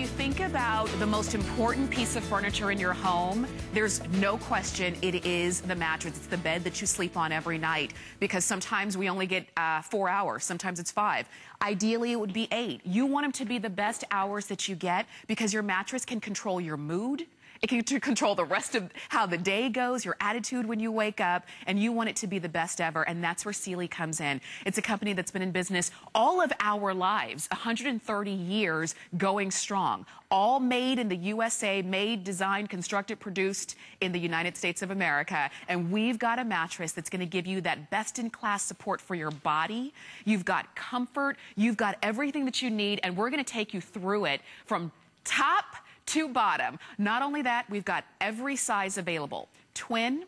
you think about the most important piece of furniture in your home, there's no question it is the mattress. It's the bed that you sleep on every night, because sometimes we only get 4 hours, sometimes it's 5. Ideally, it would be 8. You want them to be the best hours that you get, because your mattress can control your mood. It can control the rest of how the day goes, your attitude when you wake up, and you want it to be the best ever, and that's where Sealy comes in. It's a company that's been in business all of our lives, 130 years going strong. All made in the USA, made, designed, constructed, produced in the United States of America. And we've got a mattress that's going to give you that best-in-class support for your body. You've got comfort, you've got everything that you need, and we're going to take you through it from top to bottom. Not only that, we've got every size available. Twin,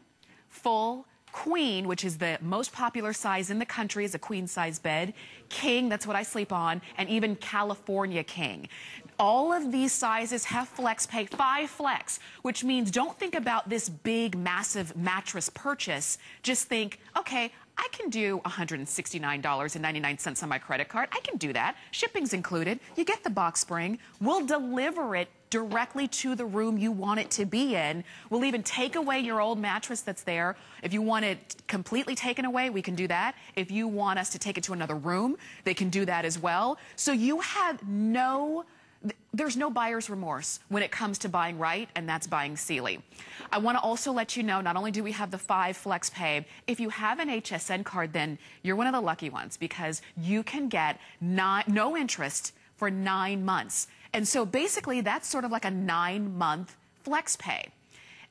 full, queen, which is the most popular size in the country, is a queen size bed. King, that's what I sleep on, and even California king. All of these sizes have flex pay, 5 flex, which means don't think about this big, massive mattress purchase. Just think, okay, I can do $169.99 on my credit card. I can do that. Shipping's included. You get the box spring. We'll deliver it directly to the room you want it to be in. We'll even take away your old mattress that's there. If you want it completely taken away, we can do that. If you want us to take it to another room, they can do that as well. So you have there's no buyer's remorse when it comes to buying right, and that's buying Sealy. I want to also let you know, not only do we have the 5 flex pay, if you have an HSN card, then you're one of the lucky ones, because you can get no interest for 9 months. And so basically that's sort of like a 9-month flex pay.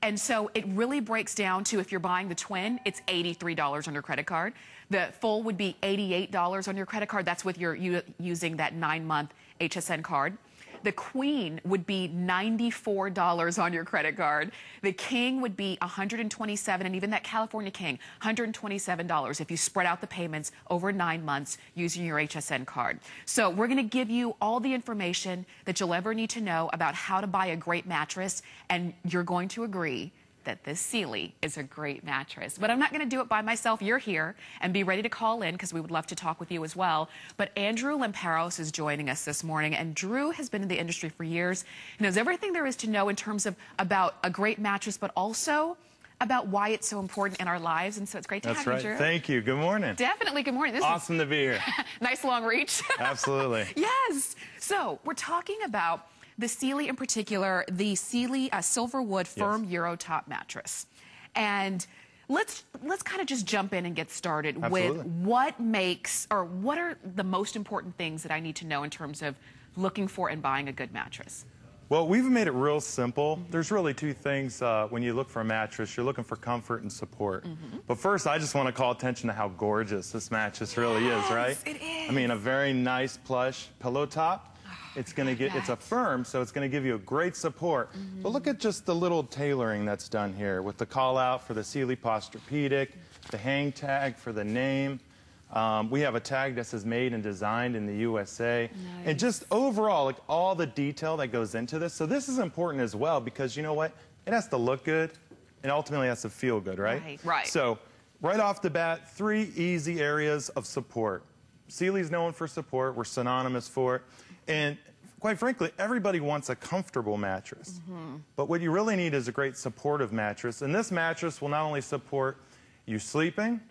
And so it really breaks down to, if you're buying the twin, it's $83 on your credit card. The full would be $88 on your credit card. That's with your using that 9-month HSN card. The queen would be $94 on your credit card. The king would be $127, and even that California king, $127 if you spread out the payments over 9 months using your HSN card. So we're going to give you all the information that you'll ever need to know about how to buy a great mattress, and you're going to agree that this Sealy is a great mattress. But I'm not going to do it by myself. You're here, and be ready to call in, because we would love to talk with you as well. But Andrew Lamperos is joining us this morning, and Drew has been in the industry for years. He knows everything there is to know in terms of about a great mattress, but also about why it's so important in our lives. And so it's great to have you, Drew. Thank you. Good morning. Definitely. Good morning. This awesome to be here. Nice long reach. Absolutely. Yes. So we're talking about the Sealy, in particular, the Sealy Silverwood Firm Eurotop Mattress. And let's kind of just jump in and get started with what are the most important things that I need to know in terms of looking for and buying a good mattress. Well, we've made it real simple. There's really 2 things when you look for a mattress. You're looking for comfort and support. But first, I just want to call attention to how gorgeous this mattress really is, right? It is. I mean, a very nice plush pillow top. It's going to get, it's a firm, so it's going to give you a great support. But look at just the little tailoring that's done here with the call out for the Sealy Posturepedic, the hang tag for the name. We have a tag that says made and designed in the USA. Nice. And just overall, like all the detail that goes into this. So this is important as well, because you know what? It has to look good, and ultimately has to feel good, right? Right. So right off the bat, 3 easy areas of support. Sealy's known for support. We're synonymous for it. And quite frankly, everybody wants a comfortable mattress. But what you really need is a great supportive mattress. And this mattress will not only support you sleeping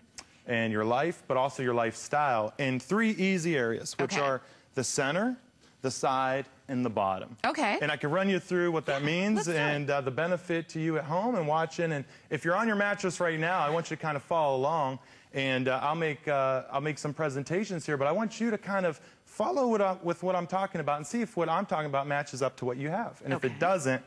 and your life, but also your lifestyle in 3 easy areas, which are the center, the side, and the bottom. Okay. And I can run you through what that means and the benefit to you at home and watching. And if you're on your mattress right now, I want you to kind of follow along. And I'll make some presentations here, but I want you to kind of follow it up with what I'm talking about and see if what I'm talking about matches up to what you have. And if it doesn't,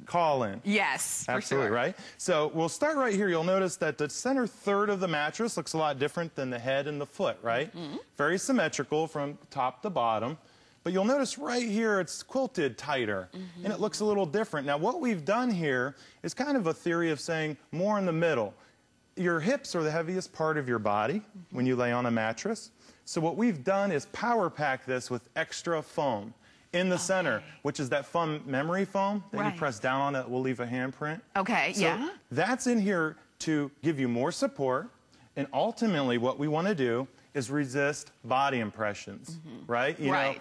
call in. Yes, absolutely, for sure. Right? So we'll start right here. You'll notice that the center third of the mattress looks a lot different than the head and the foot, right? Very symmetrical from top to bottom. But you'll notice right here it's quilted tighter, and it looks a little different. Now what we've done here is kind of a theory of saying more in the middle. Your hips are the heaviest part of your body when you lay on a mattress. So what we've done is power pack this with extra foam in the center, which is that fun memory foam that you press down on that will leave a handprint. Okay, so that's in here to give you more support, and ultimately what we want to do is resist body impressions, right? You know,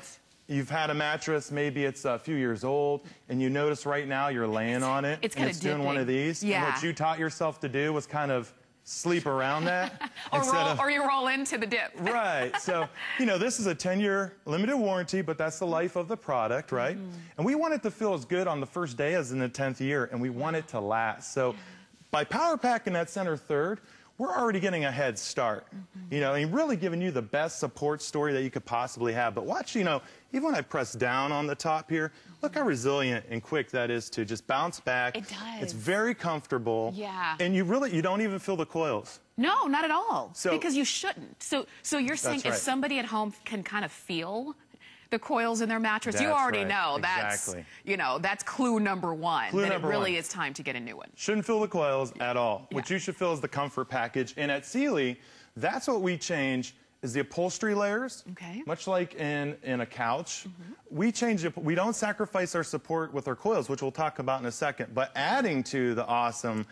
you've had a mattress, maybe it's a few years old, and you notice right now you're laying on it, it's and it's doing one of these. Yeah. And what you taught yourself to do was kind of sleep around that. Or you roll into the dip. Right. So, you know, this is a 10-year limited warranty, but that's the life of the product, right? And we want it to feel as good on the first day as in the 10th year, and we want it to last. So by power packing that center third, we're already getting a head start, you know, and really giving you the best support story that you could possibly have. But watch, you know, even when I press down on the top here, look how resilient and quick that is to just bounce back. It does. It's very comfortable. Yeah. And you don't even feel the coils. No, not at all. So, because you shouldn't. So you're saying if somebody at home can kind of feel the coils in their mattress, you already know that's, you know, that's clue number one. That it really is time to get a new one. Shouldn't feel the coils at all. What you should feel is the comfort package. And at Sealy, that's what we change is the upholstery layers. Okay. Much like in a couch, we change it. We don't sacrifice our support with our coils, which we'll talk about in a second. But adding to the awesome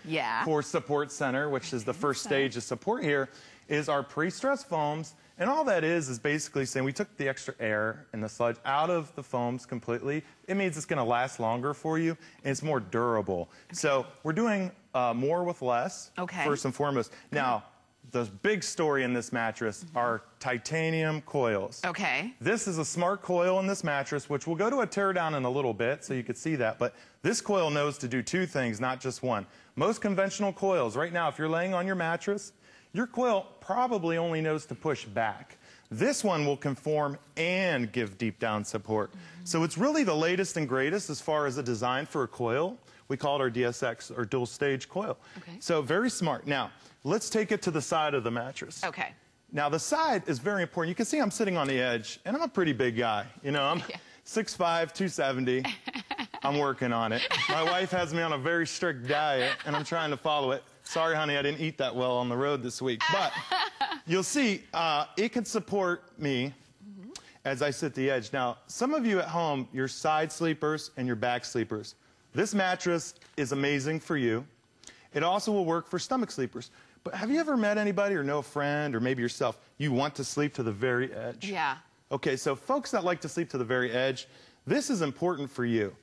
core support center, which is the first stage of support here, is our pre-stressed foams. And all that is basically saying we took the extra air and the sludge out of the foams completely. It means it's going to last longer for you, and it's more durable. So we're doing more with less, first and foremost. Now, the big story in this mattress are titanium coils. Okay. This is a smart coil in this mattress, which we'll go to a teardown in a little bit so you can see that. But this coil knows to do two things, not just one. Most conventional coils, right now, if you're laying on your mattress, your coil probably only knows to push back. This one will conform and give deep down support. So it's really the latest and greatest as far as a design for a coil. We call it our DSx, or dual stage coil. So very smart. Now, let's take it to the side of the mattress. Okay. Now, the side is very important. You can see I'm sitting on the edge, and I'm a pretty big guy. You know, I'm 6'5", 270. I'm working on it. My wife has me on a very strict diet, and I'm trying to follow it. Sorry, honey, I didn't eat that well on the road this week. But you'll see, it can support me as I sit the edge. Now, some of you at home, you're side sleepers and you're back sleepers. This mattress is amazing for you. It also will work for stomach sleepers. But have you ever met anybody or know a friend or maybe yourself, you want to sleep to the very edge? Yeah. Okay, so folks that like to sleep to the very edge, this is important for you.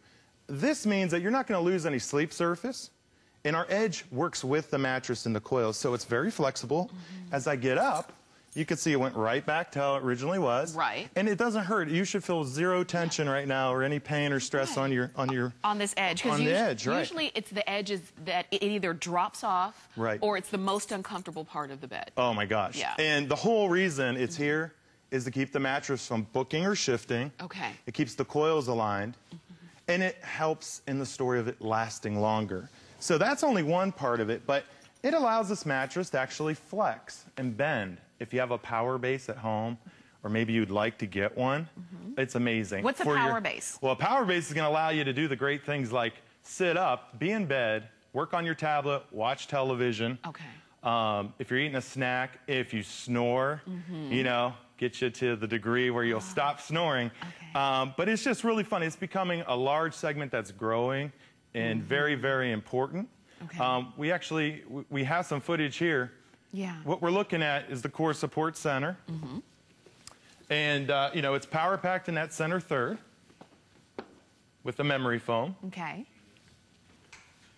This means that you're not going to lose any sleep surface. And our edge works with the mattress and the coils, so it's very flexible. As I get up, you can see it went right back to how it originally was. Right. And it doesn't hurt. You should feel zero tension right now or any pain or stress on this edge. On the edge, right. Usually it's the edges that it either drops off or it's the most uncomfortable part of the bed. Oh my gosh. Yeah. And the whole reason it's here is to keep the mattress from booking or shifting. Okay. It keeps the coils aligned. And it helps in the story of it lasting longer. So that's only one part of it, but it allows this mattress to actually flex and bend. If you have a power base at home, or maybe you'd like to get one, it's amazing. What's a power base? Well, a power base is going to allow you to do the great things like sit up, be in bed, work on your tablet, watch television. Okay. If you're eating a snack, if you snore, you know, get you to the degree where you'll stop snoring. Okay. But it's just really fun. It's becoming a large segment that's growing and very, very important. Okay. We have some footage here. Yeah. What we're looking at is the core support center. And, you know, it's power packed in that center third with the memory foam. Okay.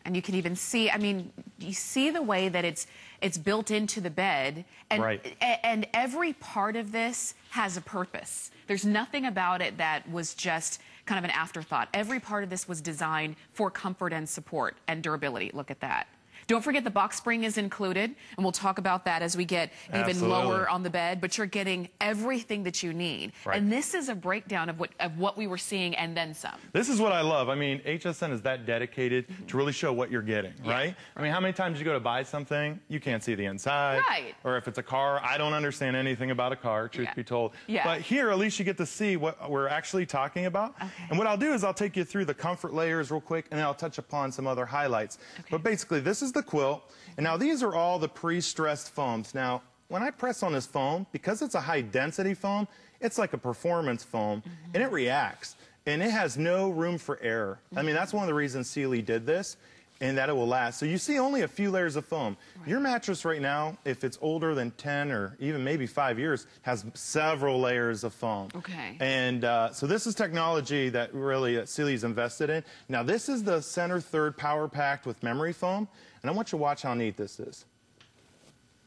And you can even see, I mean, you see the way that it's built into the bed. And, and every part of this has a purpose. There's nothing about it that was just kind of an afterthought. Every part of this was designed for comfort and support and durability. Look at that. Don't forget the box spring is included, and we'll talk about that as we get even lower on the bed, but you're getting everything that you need. Right. And this is a breakdown of what we were seeing and then some. This is what I love. I mean, HSN is that dedicated to really show what you're getting, right? I mean, how many times you go to buy something, you can't see the inside. Right. Or if it's a car, I don't understand anything about a car, truth be told. But here, at least you get to see what we're actually talking about. Okay. And what I'll do is I'll take you through the comfort layers real quick, and then I'll touch upon some other highlights. Okay. But basically, this is the quilt. And now these are all the pre-stressed foams. Now, when I press on this foam, because it's a high-density foam, it's like a performance foam, and it reacts. And it has no room for error. I mean, that's one of the reasons Sealy did this. and that it will last. So you see only a few layers of foam. Right. Your mattress right now, if it's older than 10 or even maybe 5 years, has several layers of foam. Okay. And so this is technology that really Sealy's invested in. Now this is the center third power packed with memory foam, and I want you to watch how neat this is.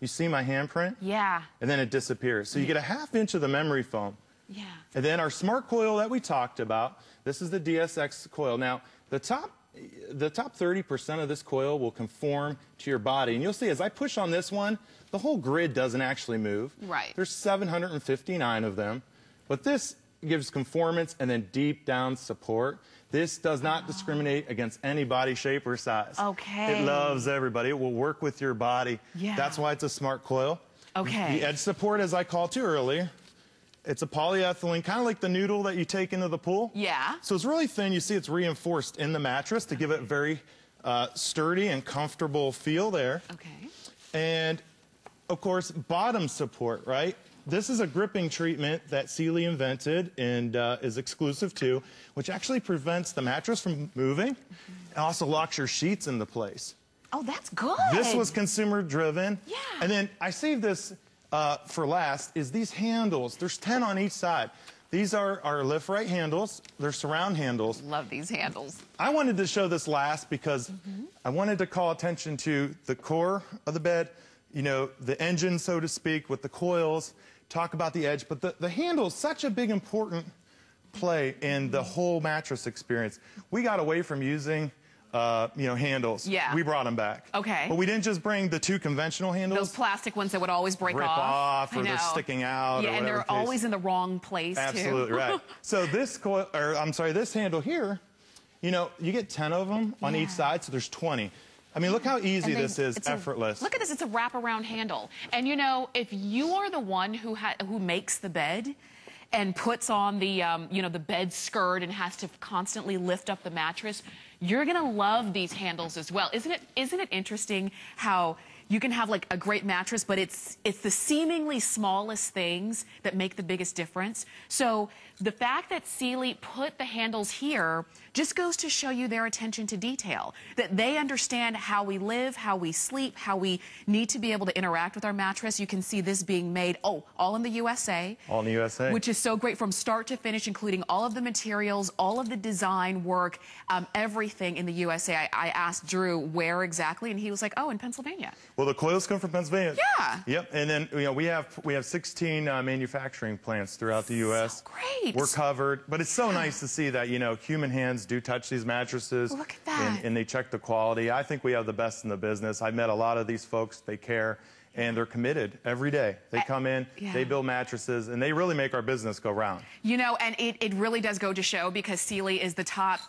You see my handprint? Yeah. And then it disappears. So you get a ½ inch of the memory foam. Yeah. And then our smart coil that we talked about, this is the DSx coil. Now, the top 30% of this coil will conform to your body. And you'll see as I push on this one, the whole grid doesn't actually move. Right. There's 759 of them. But this gives conformance and then deep down support. This does not discriminate against any body shape or size. Okay. It loves everybody. It will work with your body. Yeah. That's why it's a smart coil. Okay. The edge support, as I called to earlier, it's a polyethylene, kind of like the noodle that you take into the pool. Yeah. So it's really thin. You see it's reinforced in the mattress to give it very sturdy and comfortable feel there. Okay. And, of course, bottom support, right? This is a gripping treatment that Sealy invented and is exclusive to, which actually prevents the mattress from moving and also locks your sheets into place. Oh, that's good. This was consumer driven. Yeah. And then I saved this for last, is these handles. There's 10 on each side. These are our lift right handles. They're surround handles. Love these handles. I wanted to show this last because I wanted to call attention to the core of the bed, you know, the engine, so to speak, with the coils, talk about the edge. But the handle is such a big, important play in the whole mattress experience. We got away from using you know, handles. Yeah. We brought them back. Okay. But we didn't just bring the 2 conventional handles. Those plastic ones that would always break off. Or they're sticking out. Yeah, or and they're the always in the wrong place, too. Absolutely right. So this coil, or I'm sorry, this handle here, you know, you get 10 of them on each side, so there's 20. I mean, look how easy this is, effortless. Look at this, it's a wraparound handle. And you know, if you are the one who makes the bed and puts on the, you know, the bed skirt and has to constantly lift up the mattress, you're gonna love these handles as well. Isn't it interesting how you can have like a great mattress, but it's the seemingly smallest things that make the biggest difference. So the fact that Sealy put the handles here just goes to show you their attention to detail, that they understand how we live, how we sleep, how we need to be able to interact with our mattress. You can see this being made, all in the USA. All in the USA. Which is so great from start to finish, including all of the materials, all of the design work, everything in the USA. I asked Drew where exactly, and he was like, oh, in Pennsylvania. Well, the coils come from Pennsylvania. Yeah. Yep. And then, you know, we have 16 manufacturing plants throughout the U.S. So great. We're covered. But it's so nice to see that, you know, human hands do touch these mattresses. Look at that. And they check the quality. I think we have the best in the business. I've met a lot of these folks. They care. And they're committed every day. They come in, they build mattresses, and they really make our business go round. You know, and it really does go to show, because Sealy is the top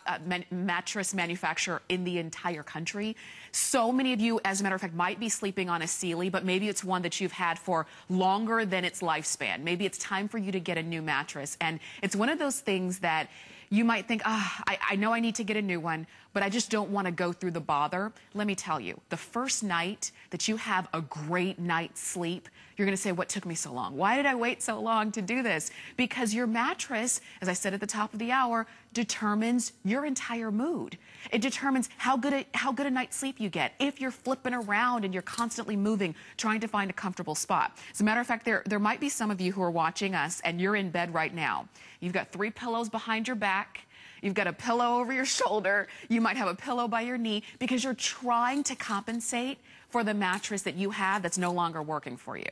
mattress manufacturer in the entire country. So many of you, as a matter of fact, might be sleeping on a Sealy, but maybe it's one that you've had for longer than its lifespan. Maybe it's time for you to get a new mattress. And it's one of those things that you might think, I know I need to get a new one, but I just don't want to go through the bother. Let me tell you, the first night that you have a great night's sleep, you're going to say, what took me so long? Why did I wait so long to do this? Because your mattress, as I said at the top of the hour, determines your entire mood. It determines how good a night's sleep you get. If you're flipping around and you're constantly moving, trying to find a comfortable spot. As a matter of fact, there might be some of you who are watching us and you're in bed right now. You've got 3 pillows behind your back. You've got a pillow over your shoulder. You might have a pillow by your knee because you're trying to compensate for the mattress that you have that's no longer working for you.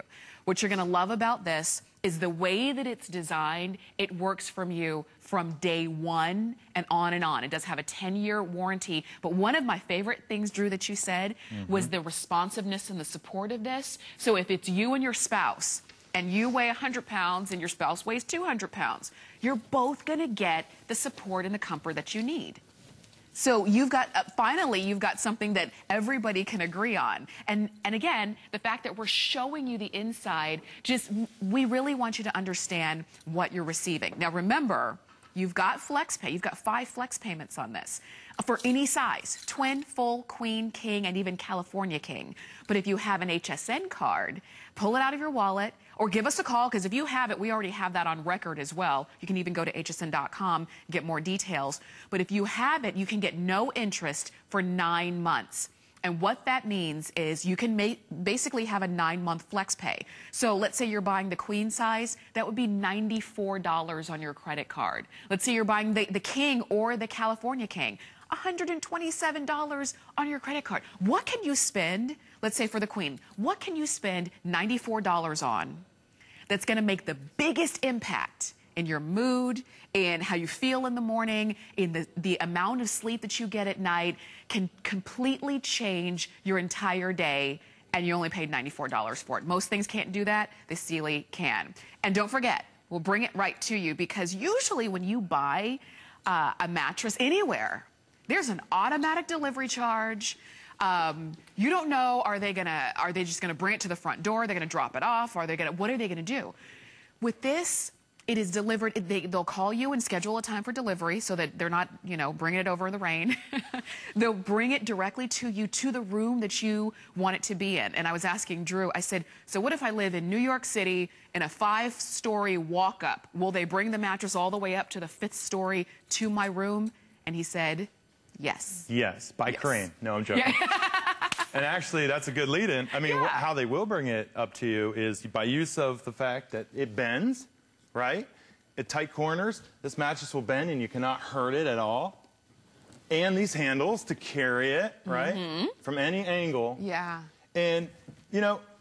What you're going to love about this is the way that it's designed. It works from you from day one and on and on. It does have a 10-year warranty. But one of my favorite things, Drew, that you said was the responsiveness and the support of this. So if it's you and your spouse, and you weigh 100 pounds and your spouse weighs 200 pounds, you're both going to get the support and the comfort that you need. So you've got, finally, you've got something that everybody can agree on. And again, the fact that we're showing you the inside, we really want you to understand what you're receiving. Now remember, you've got flex pay. You've got 5 flex payments on this for any size, twin, full, queen, king, and even California king. But if you have an HSN card, pull it out of your wallet or give us a call, because if you have it, we already have that on record as well. You can even go to hsn.com and get more details. But if you have it, you can get no interest for 9 months. And what that means is you can basically have a 9-month flex pay. So let's say you're buying the queen size, that would be $94 on your credit card. Let's say you're buying the king or the California king, $127 on your credit card. What can you spend, let's say for the queen, what can you spend $94 on that's going to make the biggest impact in your mood, in how you feel in the morning, in the amount of sleep that you get at night, can completely change your entire day, and you only paid $94 for it. Most things can't do that. The Sealy can. And don't forget, we'll bring it right to you, because usually when you buy a mattress anywhere, there's an automatic delivery charge. You don't know, are they just gonna bring it to the front door? Are they gonna drop it off? What are they gonna do? With this, it is delivered. They'll call you and schedule a time for delivery so that they're not, bringing it over in the rain. They'll bring it directly to you, to the room that you want it to be in. And I was asking Drew, I said, so what if I live in New York City in a 5-story walk-up? Will they bring the mattress all the way up to the 5th story to my room? And he said, yes. Yes, by crane. No, I'm joking. And actually, that's a good lead-in. I mean, how they will bring it up to you is by use of the fact that it bends, right? At tight corners, this mattress will bend and you cannot hurt it at all. And these handles to carry it, right? From any angle. Yeah. And,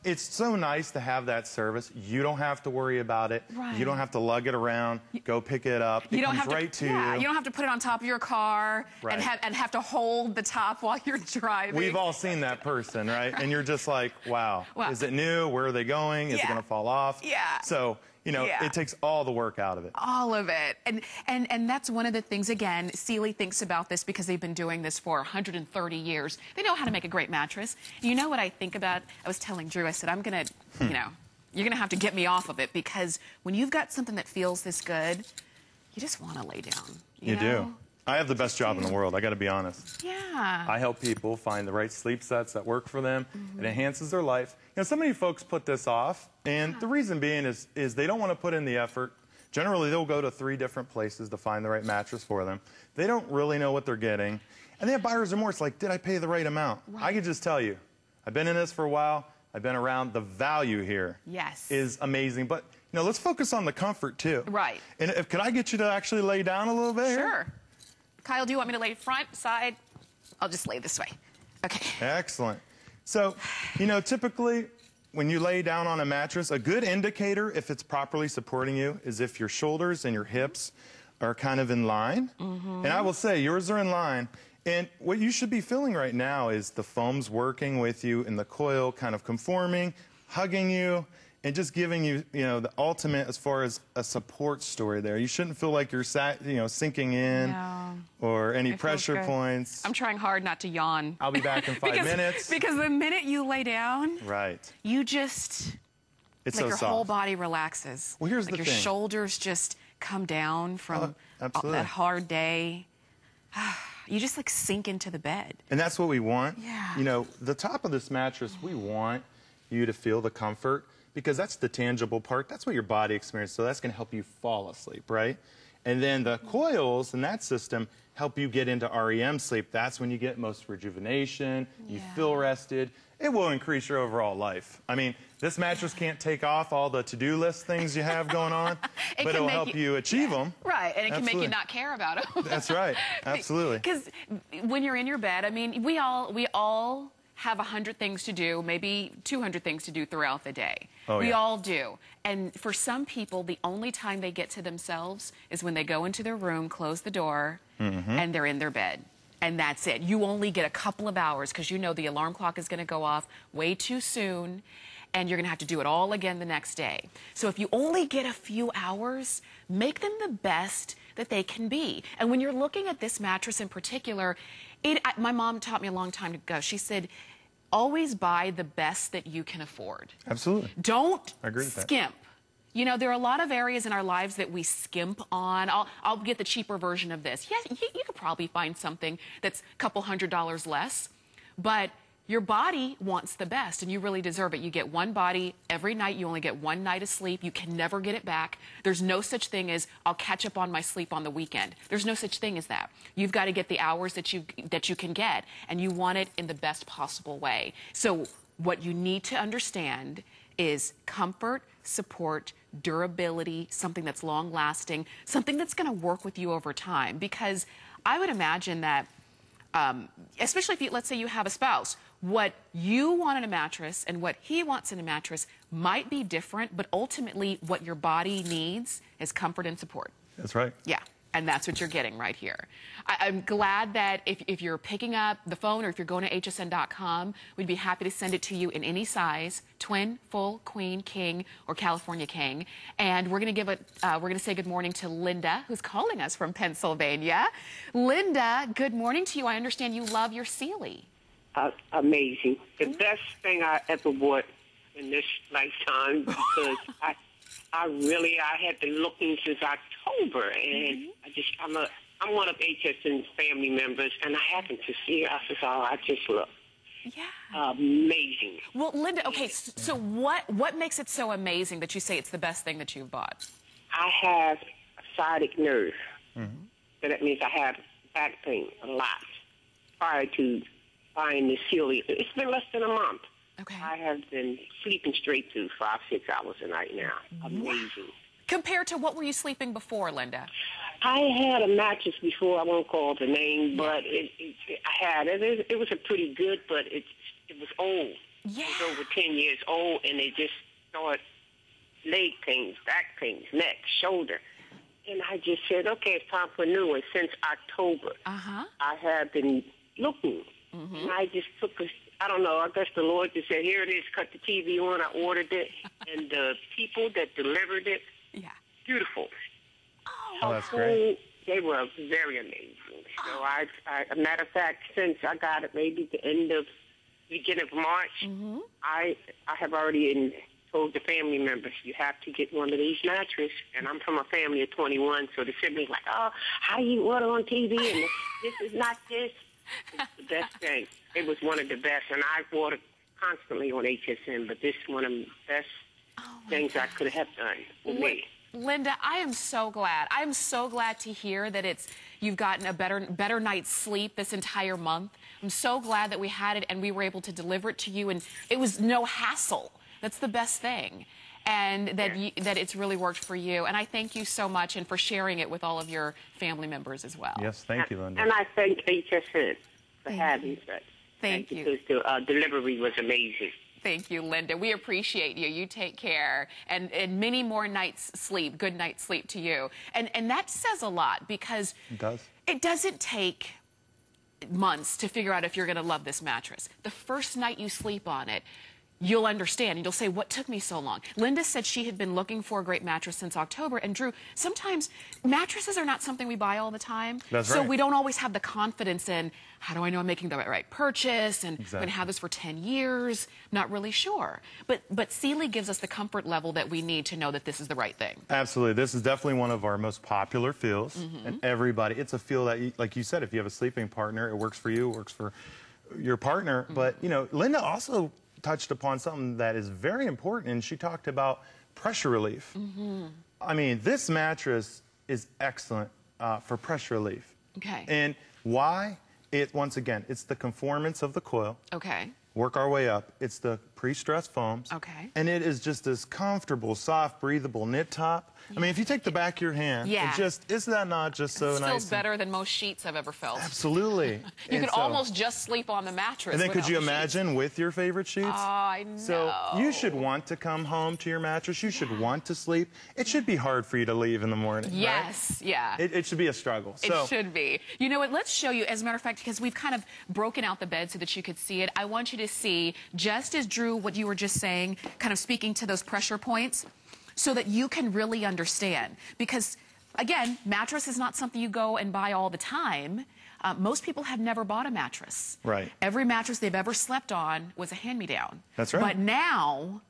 it's so nice to have that service. You don't have to worry about it. Right. You don't have to lug it around, go pick it up. It comes right to you. You don't have to put it on top of your car right. and have to hold the top while you're driving. We've all seen that person, right? And you're just like, wow, is it new? Where are they going? Is it going to fall off? Yeah. So, it takes all the work out of it. All of it. And that's one of the things, again, Sealy thinks about this because they've been doing this for 130 years. They know how to make a great mattress. You know what I think about? I was telling Drew, I said, I'm going to, you're going to have to get me off of it, because when you've got something that feels this good, you just want to lay down. You know? Do. I have the best job in the world, I got to be honest. Yeah. I help people find the right sleep sets that work for them. It enhances their life. So many folks put this off, and the reason being is they don't want to put in the effort. Generally, they'll go to 3 different places to find the right mattress for them. They don't really know what they're getting. And they have buyer's remorse, like, did I pay the right amount? Right. I can just tell you, I've been in this for a while. I've been around. The value here is amazing. But, let's focus on the comfort, too. Right. And could I get you to actually lay down a little bit here? Sure. Kyle, do you want me to lay front, side? I'll just lay this way. Okay. Excellent. So, typically when you lay down on a mattress, a good indicator if it's properly supporting you is if your shoulders and your hips are kind of in line. And I will say yours are in line. And what you should be feeling right now is the foam's working with you and the coil kind of conforming, hugging you, and just giving you, the ultimate as far as a support story there. You shouldn't feel like you're sinking in or any pressure points. I'm trying hard not to yawn. I'll be back in 5 minutes. Because the minute you lay down, you just, it's your so soft. whole body relaxes. Well, here's the thing. Your shoulders just come down from that hard day. You just sink into the bed. And that's what we want. Yeah. The top of this mattress, we want you to feel the comfort, because that's the tangible part. That's what your body experiences, so that's going to help you fall asleep, right? And then the coils in that system help you get into REM sleep. That's when you get most rejuvenation, you feel rested. It will increase your overall life. I mean, this mattress can't take off all the to-do list things you have going on, but it'll help you achieve them. Right, and it can make you not care about them. That's right, absolutely. Because when you're in your bed, I mean, we all have 100 things to do, maybe 200 things to do throughout the day. We all do. And for some people, the only time they get to themselves is when they go into their room, close the door, and they're in their bed. And that's it. You only get a couple of hours because the alarm clock is going to go off way too soon, and you're going to have to do it all again the next day. So if you only get a few hours, make them the best that they can be. And when you're looking at this mattress in particular, my mom taught me a long time ago. She said, always buy the best that you can afford. Absolutely. Don't I agree with skimp. You know, there are a lot of areas in our lives that we skimp on. I'll get the cheaper version of this. Yes, you could probably find something that's a couple $100 less, but your body wants the best, and you really deserve it. You get one body every night. You only get one night of sleep. You can never get it back. There's no such thing as I'll catch up on my sleep on the weekend. There's no such thing as that. You've got to get the hours that you can get, and you want it in the best possible way. So what you need to understand is comfort, support, durability, something that's long-lasting, something that's going to work with you over time. Because I would imagine that, especially if let's say you have a spouse, what you want in a mattress and what he wants in a mattress might be different, but ultimately what your body needs is comfort and support. That's right. Yeah. And that's what you're getting right here. I'm glad that if you're picking up the phone or if you're going to hsn.com, we'd be happy to send it to you in any size, twin, full, queen, king, or California king. And we're going to say good morning to Linda, who's calling us from Pennsylvania. Linda, good morning to you. I understand you love your Sealy. Amazing. The best thing I ever bought in this lifetime, because I had been looking since October, and I'm one of HSN's family members, and I happened to see her. I said, oh, I just look. Yeah. Amazing. Well, Linda, okay, so what makes it so amazing that you say it's the best thing that you've bought? I have a sciatic nerve. So that means I have back pain a lot prior to buying the Sealy. It's been less than a month. Okay. I have been sleeping straight to 5-6 hours a night now. Amazing. Compared to what were you sleeping before, Linda? I had a mattress before. I won't call the name, but it was a pretty good, but it was old. Yeah. It was over 10 years old, and they just started leg pains, back pains, neck, shoulder. And I just said, okay, it's time for a new one. Since October, I have been looking, and I just took I don't know, I guess the Lord just said, here it is, cut the TV on. I ordered it, and the people that delivered it, beautiful. Oh, that's great. They were very amazing. So a matter of fact, since I got it maybe the beginning of March, I have already told the family members, you have to get one of these mattresses. And I'm from a family of 21, so the siblings like, oh, how do you order on TV? And this is not this. It's the best thing. It was one of the best, and I ordered constantly on HSN, but this is one of the best things I could have done for me. Linda, I am so glad. I'm so glad to hear that you've gotten a better night's sleep this entire month. I'm so glad that we had it and we were able to deliver it to you, and it was no hassle. That's the best thing. And that it's really worked for you. And I thank you so much and for sharing it with all of your family members as well. Yes, thank you, Linda. And I thank HSN for having such. Thank you. Because the delivery was amazing. Thank you, Linda. We appreciate you. You take care. And many more nights sleep, good night's sleep to you. And that says a lot, because it doesn't take months to figure out if you're going to love this mattress. The first night you sleep on it, you'll understand, and you'll say, what took me so long? Linda said she had been looking for a great mattress since October, and Drew, sometimes mattresses are not something we buy all the time. That's so right. we don't always have the confidence in, how do I know I'm making the right purchase, and I'm going to have this for 10 years? I'm not really sure. But Sealy gives us the comfort level that we need to know that this is the right thing. Absolutely. This is definitely one of our most popular feels, and everybody, it's a feel that, like you said, if you have a sleeping partner, it works for you, it works for your partner. But, you know, Linda also touched upon something that is very important, and she talked about pressure relief. I mean, this mattress is excellent for pressure relief. Okay. And why? Once again, it's the conformance of the coil. Okay. Work our way up. It's the pre-stressed foams. Okay. And it is just this comfortable, soft, breathable knit top. I mean, if you take the back of your hand, isn't that not just so nice? It feels better than most sheets I've ever felt. Absolutely. You could almost just sleep on the mattress. And then could you imagine with your favorite sheets? Oh, I know. So you should want to come home to your mattress. You should want to sleep. It should be hard for you to leave in the morning. Yes, right? yeah. It should be a struggle. It should be. You know what? Let's show you, as a matter of fact, because we've kind of broken out the bed so that you could see it. I want you to see, just as Drew, what you were just saying, kind of speaking to those pressure points, so that you can really understand. Because, again, mattress is not something you go and buy all the time. Most people have never bought a mattress. Right. Every mattress they've ever slept on was a hand-me-down. That's right. But now,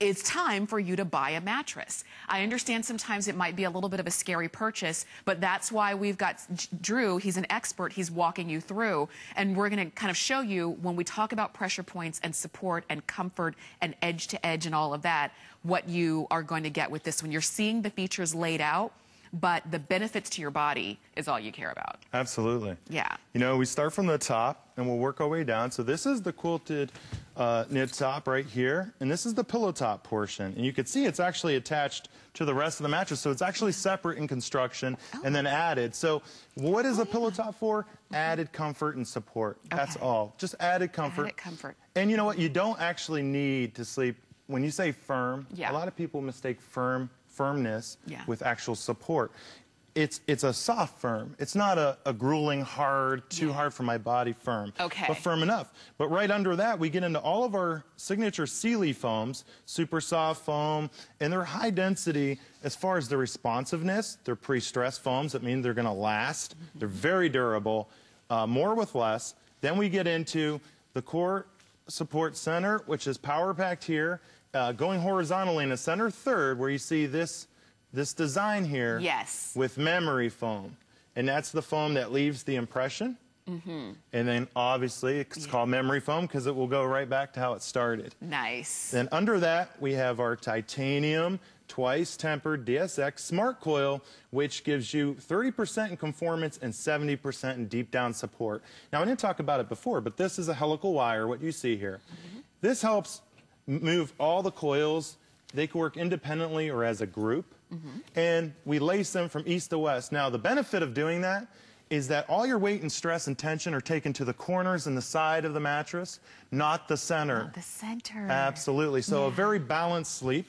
it's time for you to buy a mattress. I understand sometimes it might be a little bit of a scary purchase, but that's why we've got Drew. He's an expert. He's walking you through, and we're going to kind of show you when we talk about pressure points and support and comfort and edge to edge and all of that, what you are going to get with this one. You're seeing the features laid out, but the benefits to your body is all you care about. Absolutely. Yeah. You know, we start from the top and we'll work our way down. So this is the quilted knit top right here, and this is the pillow top portion. And you can see it's actually attached to the rest of the mattress, so it's actually separate in construction and then added. So what is a pillow top for? Added comfort and support. That's all. Just added comfort. Added comfort. And you know what? You don't actually need to sleep. When you say firm, Yeah. a lot of people mistake firmness Yeah. with actual support. It's a soft firm. It's not a grueling, hard, too hard for my body firm. Okay. But firm enough. But right under that, we get into all of our signature Sealy foams, super soft foam, and they're high density as far as the responsiveness. They're pre-stressed foams. That means they're going to last. They're very durable, more with less. Then we get into the core support center, which is power packed here, going horizontally in the center third, where you see this design here. Yes. With memory foam. And that's the foam that leaves the impression. And then obviously it's called memory foam because it will go right back to how it started. Nice. Then under that we have our titanium twice tempered DSx smart coil, which gives you 30% in conformance and 70% in deep down support. Now I didn't talk about it before, but this is a helical wire, what you see here. This helps move all the coils. They can work independently or as a group. And we lace them from east to west. Now, the benefit of doing that is that all your weight and stress and tension are taken to the corners and the side of the mattress, not the center. Not the center. Absolutely. So a very balanced sleep.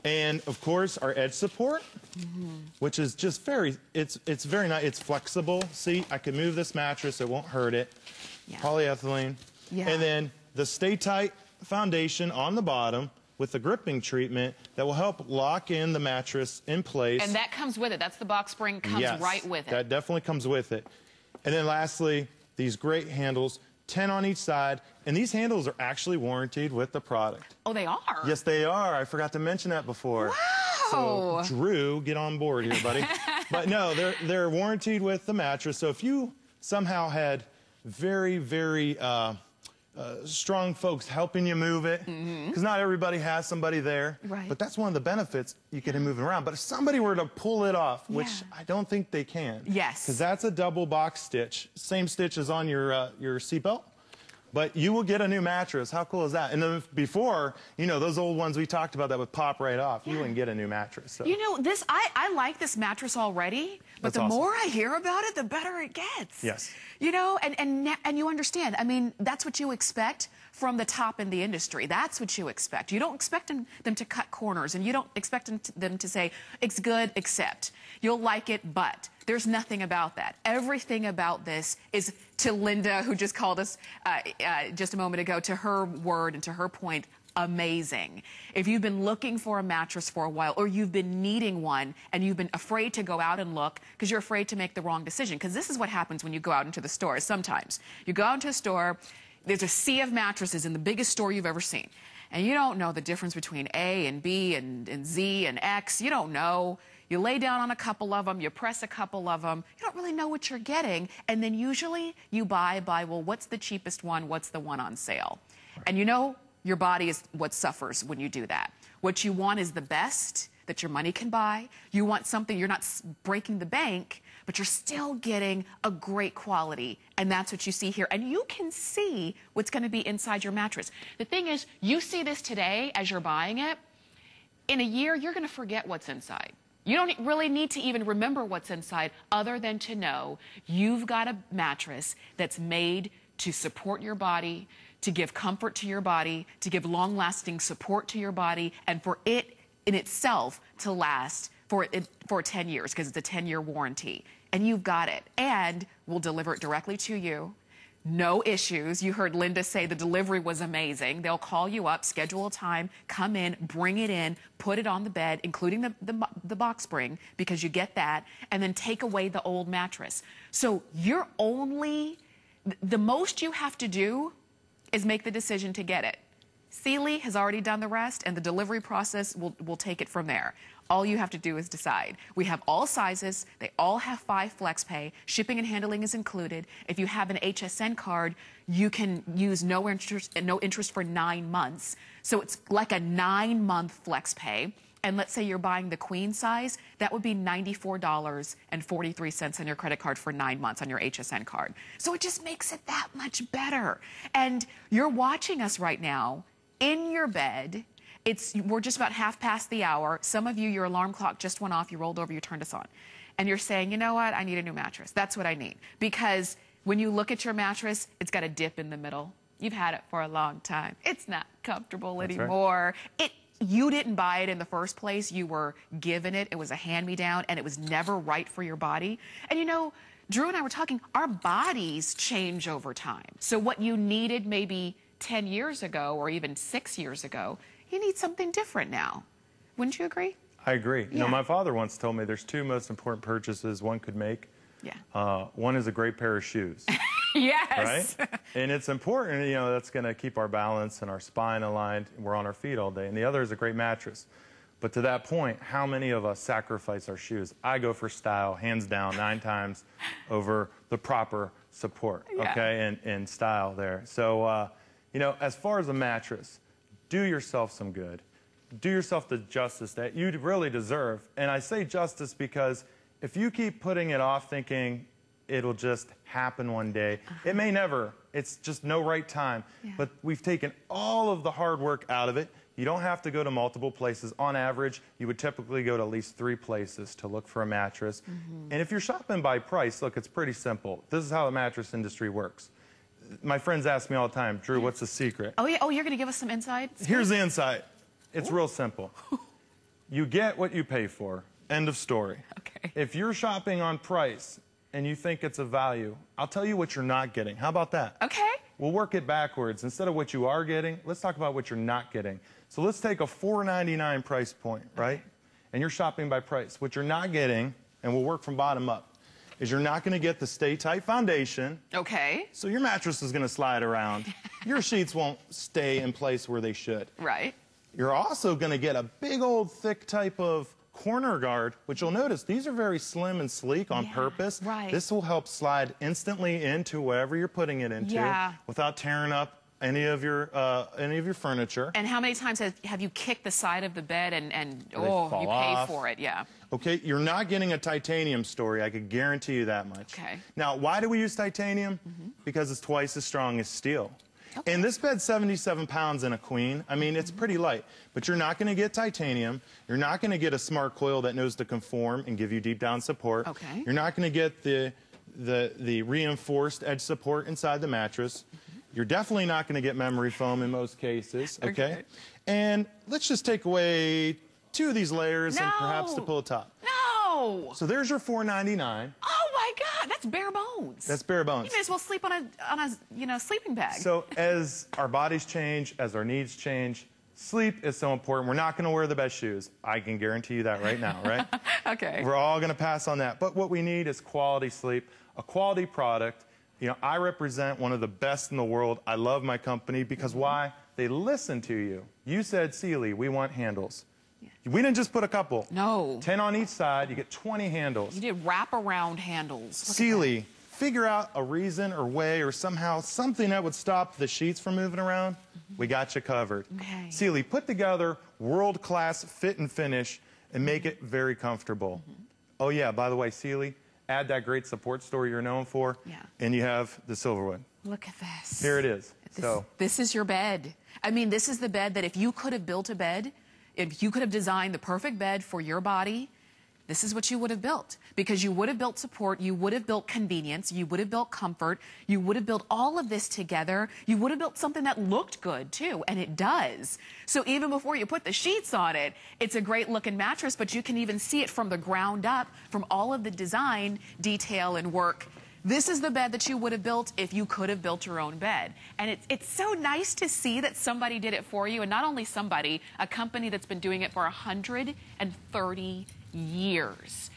And, of course, our edge support, which is just it's very nice. It's flexible. See, I can move this mattress. It won't hurt it. Yeah. Polyethylene. Yeah. And then the Stay Tight foundation on the bottom with the gripping treatment that will help lock in the mattress in place. And that comes with it. That's the box spring comes right with it. That definitely comes with it. And then lastly, these great handles, 10 on each side. And these handles are actually warranted with the product. Oh, they are? Yes, they are. I forgot to mention that before. Wow. So, Drew, get on board here, buddy. But no, they're warranted with the mattress. So if you somehow had very, very strong folks helping you move it, because not everybody has somebody there. Right. But that's one of the benefits. You can move it around. But if somebody were to pull it off, which I don't think they can. Yes. Because that's a double box stitch. Same stitch as on your seatbelt. But you will get a new mattress. How cool is that? And then before, you know, those old ones we talked about that would pop right off. You wouldn't get a new mattress. So. You know, I like this mattress already, but That's the awesome. more I hear about it, the better it gets. Yes. You know, and you understand. I mean, that's what you expect from the top in the industry. That's what you expect. You don't expect them to cut corners, and you don't expect them to say, it's good, except. You'll like it, but. There's nothing about that. Everything about this is, to Linda, who just called us just a moment ago, to her word and to her point, amazing. If you've been looking for a mattress for a while, or you've been needing one and you've been afraid to go out and look because you're afraid to make the wrong decision, because this is what happens when you go out into the store. Sometimes you go out into a store, there's a sea of mattresses in the biggest store you've ever seen, and you don't know the difference between A and B and Z and X. You don't know. You lay down on a couple of them, you press a couple of them, you don't really know what you're getting, and then usually you buy, well, what's the cheapest one, what's the one on sale? And you know, your body is what suffers when you do that. What you want is the best that your money can buy. You want something, you're not breaking the bank, but you're still getting a great quality, and that's what you see here. And you can see what's going to be inside your mattress. The thing is, you see this today as you're buying it. In a year, you're going to forget what's inside. You don't really need to even remember what's inside, other than to know you've got a mattress that's made to support your body, to give comfort to your body, to give long-lasting support to your body, and for it in itself to last for 10 years, because it's a 10-year warranty. And you've got it. And we'll deliver it directly to you. No issues. You heard Linda say the delivery was amazing. They'll call you up, schedule a time, come in, bring it in, put it on the bed, including the box spring, because you get that, and then take away the old mattress. So you're only, the most you have to do is make the decision to get it. Sealy has already done the rest, and the delivery process will take it from there. All you have to do is decide. We have all sizes. They all have 5 flex pay. Shipping and handling is included. If you have an HSN card, you can use no interest for 9 months. So it's like a 9-month flex pay. And let's say you're buying the queen size, that would be $94.43 on your credit card for 9 months on your HSN card. So it just makes it that much better. And you're watching us right now in your bed. We're just about half past the hour. Some of you, your alarm clock just went off, you rolled over, you turned us on. And you're saying, you know what, I need a new mattress. That's what I need. Because when you look at your mattress, it's got a dip in the middle. You've had it for a long time. It's not comfortable anymore. Right. You didn't buy it in the first place. You were given it. It was a hand-me-down, and it was never right for your body. And you know, Drew and I were talking, our bodies change over time. So what you needed maybe 10 years ago or even 6 years ago, you need something different now. Wouldn't you agree? I agree. Yeah. You know, my father once told me there's 2 most important purchases one could make. Yeah. One is a great pair of shoes. Yes. Right? And it's important, you know, that's going to keep our balance and our spine aligned. We're on our feet all day. And the other is a great mattress. But to that point, how many of us sacrifice our shoes? I go for style, hands down, 9 times over the proper support, okay, and style there. So, you know, as far as a mattress, do yourself some good. Do yourself the justice that you really deserve. And I say justice because if you keep putting it off thinking it'll just happen one day, it may never. It's just no right time. Yeah. But we've taken all of the hard work out of it. You don't have to go to multiple places. On average, you would typically go to at least 3 places to look for a mattress. And if you're shopping by price, look, it's pretty simple. This is how the mattress industry works. My friends ask me all the time, Drew, what's the secret? Oh, yeah. Oh, you're going to give us some insights? Here's the insight. It's real simple. You get what you pay for. End of story. Okay. If you're shopping on price and you think it's a value, I'll tell you what you're not getting. How about that? Okay. We'll work it backwards. Instead of what you are getting, let's talk about what you're not getting. So let's take a $4.99 price point, right? And you're shopping by price. What you're not getting, and we'll work from bottom up, is you're not going to get the Stay Tight foundation. Okay. So your mattress is going to slide around. Your sheets won't stay in place where they should. Right. You're also going to get a big old thick type of corner guard, which you'll notice these are very slim and sleek on purpose. Right. This will help slide instantly into wherever you're putting it into without tearing up any of your furniture. And how many times have you kicked the side of the bed and you pay for it? Yeah. Okay, you're not getting a titanium story. I could guarantee you that much. Okay. Now, why do we use titanium? Because it's twice as strong as steel. Okay. And this bed's 77 pounds in a queen. I mean, it's pretty light. But you're not going to get titanium. You're not going to get a smart coil that knows to conform and give you deep down support. Okay. You're not going to get the reinforced edge support inside the mattress. You're definitely not going to get memory foam in most cases. Okay. And let's just take away 2 of these layers and perhaps the pillow top. No. So there's your $4.99. Oh my God, that's bare bones. That's bare bones. You may as well sleep on a sleeping bag. So as our bodies change, as our needs change, sleep is so important. We're not going to wear the best shoes. I can guarantee you that right now, right? Okay. We're all going to pass on that. But what we need is quality sleep, a quality product. You know, I represent one of the best in the world. I love my company because why? They listen to you. You said, Sealy, we want handles. We didn't just put a couple. No. 10 on each side. You get 20 handles. You did wraparound handles. Sealy, figure out a reason or way or somehow something that would stop the sheets from moving around. We got you covered. Okay. Sealy, put together world-class fit and finish and make it very comfortable. Oh, yeah, by the way, Sealy, add that great support story you're known for, and you have the Silverwood. Look at this. Here it is. This is your bed. I mean, this is the bed that if you could have built a bed, if you could have designed the perfect bed for your body, this is what you would have built. Because you would have built support, you would have built convenience, you would have built comfort, you would have built all of this together. You would have built something that looked good, too, and it does. So even before you put the sheets on it, it's a great looking mattress, but you can even see it from the ground up, from all of the design, detail, and work. This is the bed that you would have built if you could have built your own bed. And it's so nice to see that somebody did it for you, and not only somebody, a company that's been doing it for 130 years.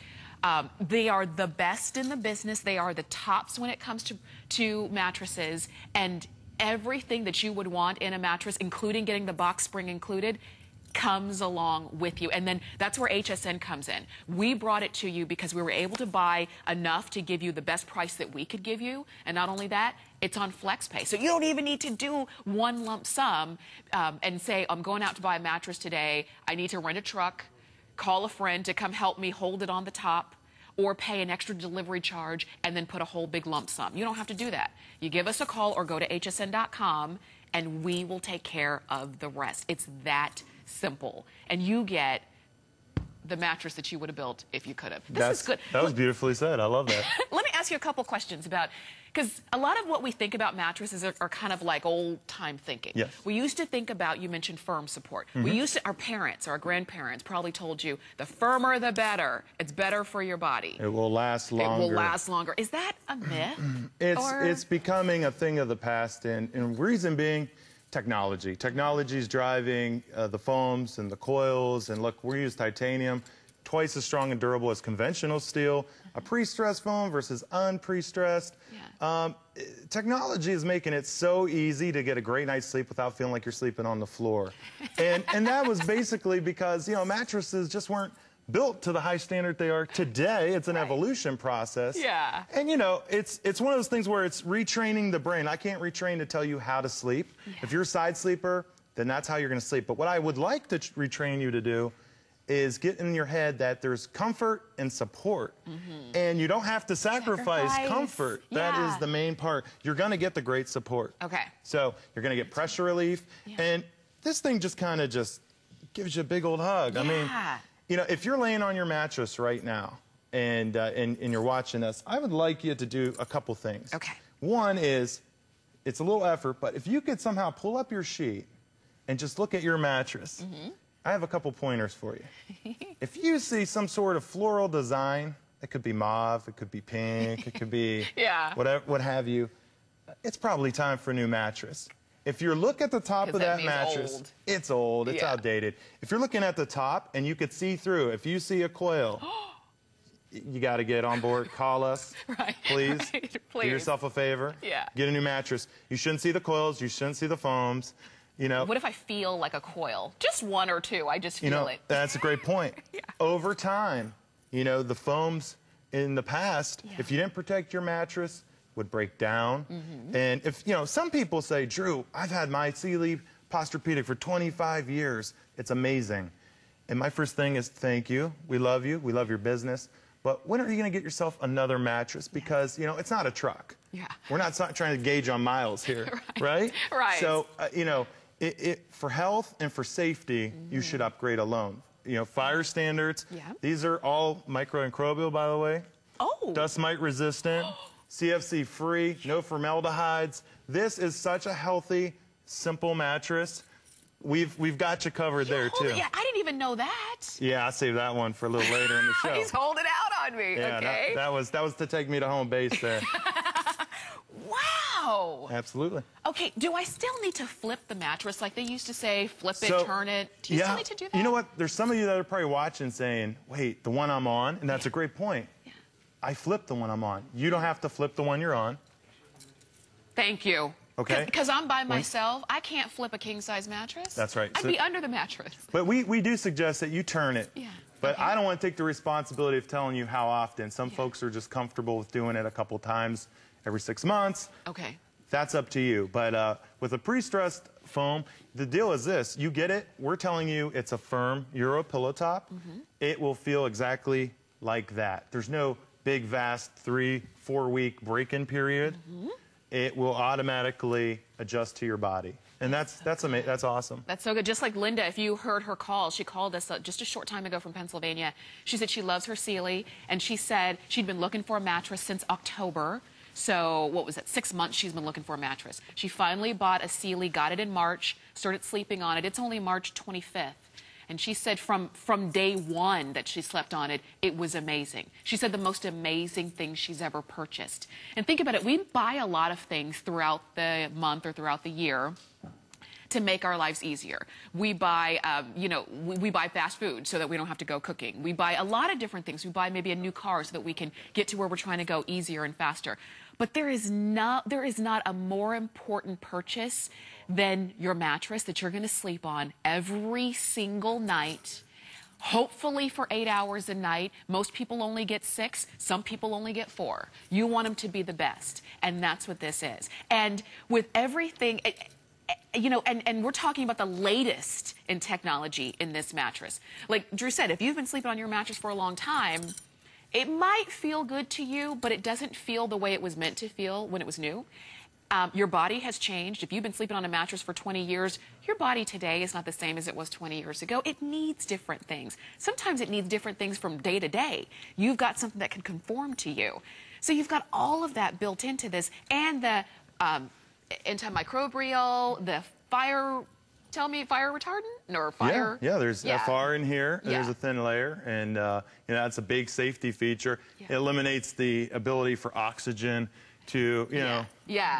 They are the best in the business. They are the tops when it comes to mattresses. And everything that you would want in a mattress, including getting the box spring included, comes along with you. And then that's where HSN comes in. We brought it to you because we were able to buy enough to give you the best price that we could give you. And not only that, it's on FlexPay. So you don't even need to do one lump sum and say, I'm going out to buy a mattress today. I need to rent a truck, call a friend to come help me hold it on the top, or pay an extra delivery charge and then put a whole big lump sum. You don't have to do that. You give us a call or go to hsn.com and we will take care of the rest. It's that simple. And you get the mattress that you would have built if you could have. This is good. That was beautifully said. I love that. Let me ask you a couple questions about, because a lot of what we think about mattresses are kind of like old-time thinking. Yes. We used to think about, you mentioned firm support. We used to, our parents or our grandparents probably told you, the firmer the better. It's better for your body. It will last longer. It will last longer. Is that a myth? It's becoming a thing of the past, and reason being, technology. Technology is driving the foams and the coils, and look, we use titanium, twice as strong and durable as conventional steel, a pre-stressed foam versus unpre-stressed. Yeah. Technology is making it so easy to get a great night's sleep without feeling like you're sleeping on the floor. And that was basically because, you know, mattresses just weren't built to the high standard they are today. It's an evolution process. Yeah. And, you know, it's one of those things where it's retraining the brain. I can't retrain to tell you how to sleep. Yeah. If you're a side sleeper, then that's how you're going to sleep. But what I would like to retrain you to do is get in your head that there's comfort and support. And you don't have to sacrifice comfort. Yeah. That is the main part. You're going to get the great support. Okay. So you're going to get pressure relief. Yeah. And this thing just kind of just gives you a big old hug. Yeah. I mean, you know, if you're laying on your mattress right now and you're watching us, I would like you to do a couple things. Okay. One is, it's a little effort, but if you could somehow pull up your sheet and just look at your mattress, I have a couple pointers for you. If you see some sort of floral design, it could be mauve, it could be pink, it could be whatever, what have you, it's probably time for a new mattress. If you look at the top of that mattress, it's old, it's outdated. If you're looking at the top and you could see through, if you see a coil, you got to get on board. Call us, please. Do yourself a favor. Get a new mattress. You shouldn't see the coils. You shouldn't see the foams. You know. What if I feel like a coil? Just one or two. I just feel it. That's a great point. Over time, you know, the foams in the past, if you didn't protect your mattress, would break down. And if, you know, some people say, Drew, I've had my Sealy Posturepedic for 25 years. It's amazing. And my first thing is, thank you. We love you. We love your business. But when are you going to get yourself another mattress? Because, you know, it's not a truck. We're not trying to gauge on miles here, right? So, you know, for health and for safety, you should upgrade alone. You know, fire standards. These are all microbial, by the way. Dust mite resistant. CFC free, no formaldehydes. This is such a healthy, simple mattress. We've got you covered there too. Yeah, I didn't even know that. Yeah, I'll save that one for a little later in the show. He's holding out on me. Yeah, okay. that was to take me to home base there. Wow. Absolutely. Okay, do I still need to flip the mattress like they used to say, flip it, turn it? Do you still need to do that? You know what? There's some of you that are probably watching saying, wait, the one I'm on, and that's a great point. I flipped the one I'm on. You don't have to flip the one you're on. Thank you. Okay. Because I'm by myself, I can't flip a king-size mattress. That's right. I'd be under the mattress. But we do suggest that you turn it. But I don't want to take the responsibility of telling you how often. Some folks are just comfortable with doing it a couple times every 6 months. That's up to you. But with a pre-stressed foam, the deal is this. You get it. We're telling you it's a firm Euro pillow top. It will feel exactly like that. There's no big, vast 3-4 week break-in period. It will automatically adjust to your body. And that's awesome. That's so good. Just like Linda, if you heard her call, she called us just a short time ago from Pennsylvania. She said she loves her Sealy, and she said she'd been looking for a mattress since October. So, what was it, 6 months she's been looking for a mattress. She finally bought a Sealy, got it in March, started sleeping on it. It's only March 25th. And she said from day one that she slept on it, it was amazing. She said the most amazing thing she's ever purchased. And think about it, we buy a lot of things throughout the month or throughout the year to make our lives easier. We buy, you know, we buy fast food so that we don't have to go cooking. We buy a lot of different things. We buy maybe a new car so that we can get to where we're trying to go easier and faster. But there is not a more important purchase than your mattress that you're going to sleep on every single night. Hopefully for 8 hours a night. Most people only get 6. Some people only get 4. You want them to be the best. And that's what this is. And with everything, you know, and we're talking about the latest in technology in this mattress. Like Drew said, if you've been sleeping on your mattress for a long time, it might feel good to you, but it doesn't feel the way it was meant to feel when it was new. Your body has changed. If you've been sleeping on a mattress for 20 years, your body today is not the same as it was 20 years ago. It needs different things. Sometimes it needs different things from day to day. You've got something that can conform to you. So you've got all of that built into this, and the antimicrobial, the fire, tell me, fire retardant or fire? Yeah, there's FR in here. Yeah. There's a thin layer, and you know, that's a big safety feature. Yeah. It eliminates the ability for oxygen to, you know,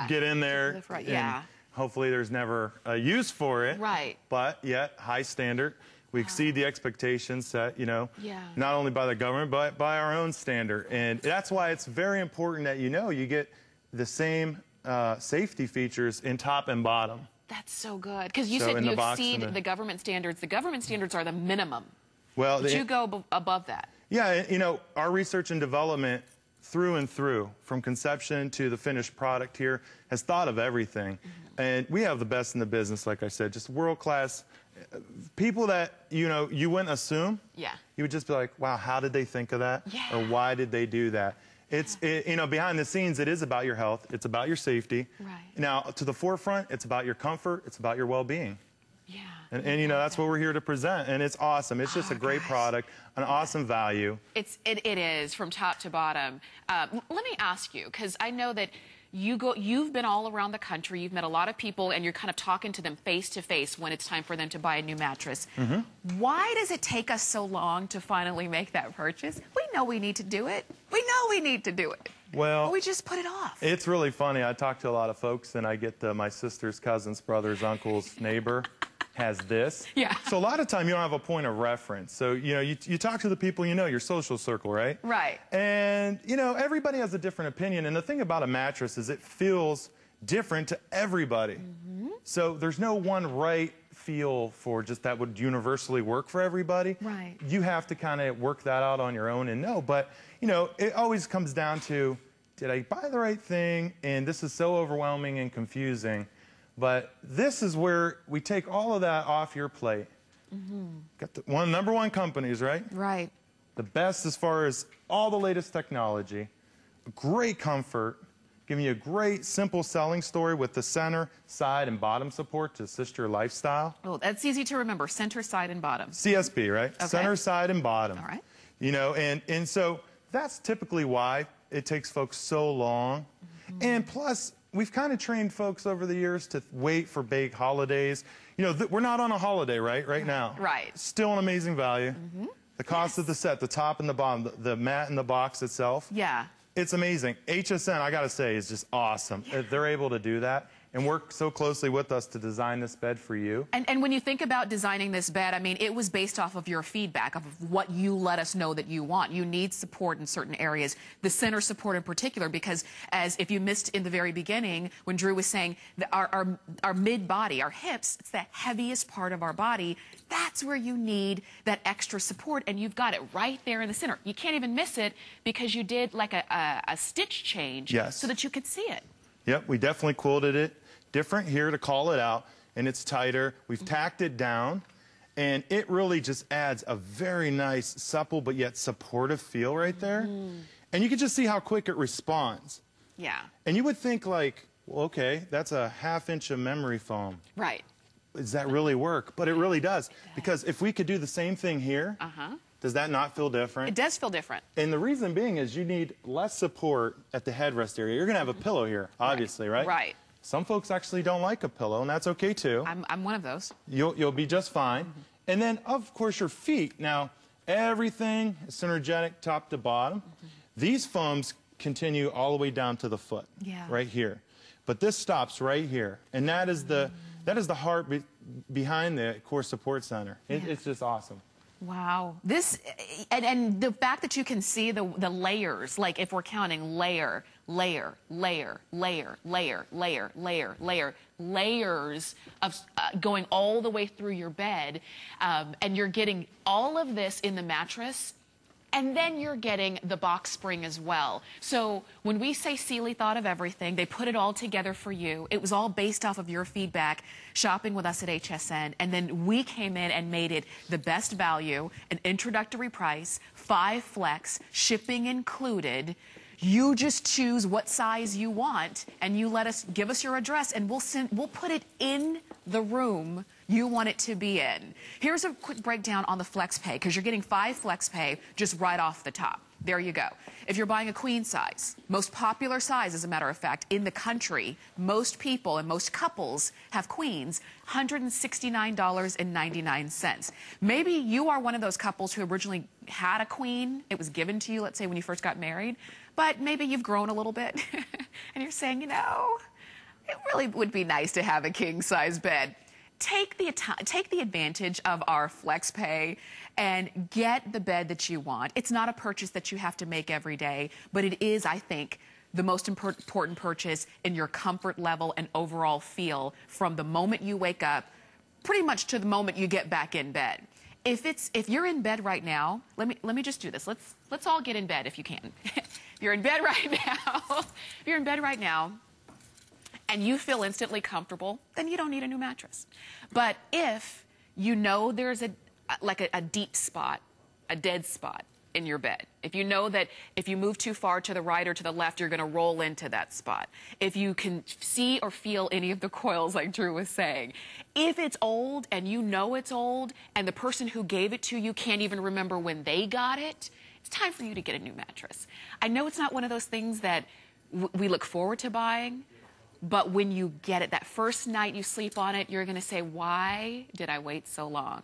get in there. And hopefully there's never a use for it. Right. But yet, high standard. We exceed the expectations set, you know, not only by the government, but by our own standard. And that's why it's very important that you know you get the same safety features in top and bottom. That's so good. Because you said you exceed the government standards. The government standards are the minimum. Well, but you go above that. Yeah, you know, our research and development through and through, from conception to the finished product here, has thought of everything. And we have the best in the business, like I said, just world-class people that, you know, you wouldn't assume. Yeah. You would just be like, wow, how did they think of that? Yeah. Or why did they do that? It's, you know, behind the scenes, it is about your health. It's about your safety. Right. Now, to the forefront, it's about your comfort. It's about your well-being. Yeah. And you know, that's what we're here to present, and it's awesome. It's just a great product, an awesome value. It is from top to bottom. Let me ask you, because I know that you've been all around the country. You've met a lot of people, and you're kind of talking to them face to face when it's time for them to buy a new mattress. Why does it take us so long to finally make that purchase? We know we need to do it. We know we need to do it. Well, but we just put it off. It's really funny. I talk to a lot of folks, and I get my sister's cousin's brother's uncle's neighbor has this. Yeah. So a lot of time you don't have a point of reference. So, you know, you talk to the people you know, your social circle, right? Right. And, you know, everybody has a different opinion. And the thing about a mattress is it feels different to everybody. So there's no one right feel for just that would universally work for everybody. Right. You have to kind of work that out on your own and know. But, you know, it always comes down to, did I buy the right thing? And this is so overwhelming and confusing. But this is where we take all of that off your plate. Got the number one companies, right? Right. The best as far as all the latest technology, great comfort, giving you a great simple selling story with the center, side, and bottom support to assist your lifestyle. Oh, that's easy to remember, center, side, and bottom. CSB, right? Okay. Center, side, and bottom. All right. You know, and so that's typically why it takes folks so long. And plus, we've kind of trained folks over the years to wait for big holidays. You know, we're not on a holiday right now. Right. Still an amazing value. The cost of the set, the top and the bottom, the mat and the box itself. Yeah. It's amazing. HSN, I got to say, is just awesome. They're able to do that and work so closely with us to design this bed for you. And when you think about designing this bed, I mean, it was based off of your feedback, of what you let us know that you want. You need support in certain areas, the center support in particular, because as if you missed in the very beginning, when Drew was saying that our mid-body, our hips, it's the heaviest part of our body, that's where you need that extra support, and you've got it right there in the center. You can't even miss it because you did like a stitch change so that you could see it. Yep, we definitely quilted it different here to call it out, and it's tighter. We've tacked it down, and it really just adds a very nice, supple, but yet supportive feel right there. And you can just see how quick it responds. Yeah. And you would think like, well, okay, that's a ½ inch of memory foam. Right. Does that really work? But it really does. Because if we could do the same thing here, does that not feel different? It does feel different. And the reason being is you need less support at the headrest area. You're going to have a pillow here, obviously, right? Right. Some folks actually don't like a pillow, and that's okay too. I'm one of those. You'll be just fine. And then, of course, your feet. Now, everything is synergetic top to bottom. These foams continue all the way down to the foot, right here. But this stops right here, and that is the heart behind the core support center. It's just awesome. Wow. This, and the fact that you can see the layers, like if we're counting layer, layer, layer, layer, layer, layer, layer, layer, layers of going all the way through your bed, and you're getting all of this in the mattress. And then you're getting the box spring as well. So when we say Sealy thought of everything, they put it all together for you. It was all based off of your feedback, shopping with us at HSN. And then we came in and made it the best value, an introductory price, 5 flex, shipping included. You just choose what size you want, and you give us your address, and we'll put it in the room you want it to be in. Here's a quick breakdown on the flex pay, because you're getting 5 flex pay just right off the top. There you go. If you're buying a queen size, most popular size, as a matter of fact, in the country, most people and most couples have queens, $169.99. Maybe you are one of those couples who originally had a queen. It was given to you, let's say, when you first got married. But maybe you've grown a little bit, and you're saying, you know, it really would be nice to have a king-size bed. Take the advantage of our flex pay and get the bed that you want. It's not a purchase that you have to make every day, but it is, I think, the most important purchase in your comfort level and overall feel from the moment you wake up pretty much to the moment you get back in bed. If you're in bed right now, let me just do this. Let's all get in bed if you can. If you're in bed right now, if you're in bed right now, and you feel instantly comfortable, then you don't need a new mattress. But if you know there's a deep spot, a dead spot in your bed, if you know that if you move too far to the right or to the left, you're going to roll into that spot, if you can see or feel any of the coils like Drew was saying, if it's old and you know it's old and the person who gave it to you can't even remember when they got it, it's time for you to get a new mattress. I know it's not one of those things that we look forward to buying, but when you get it, that first night you sleep on it, you're going to say, why did I wait so long?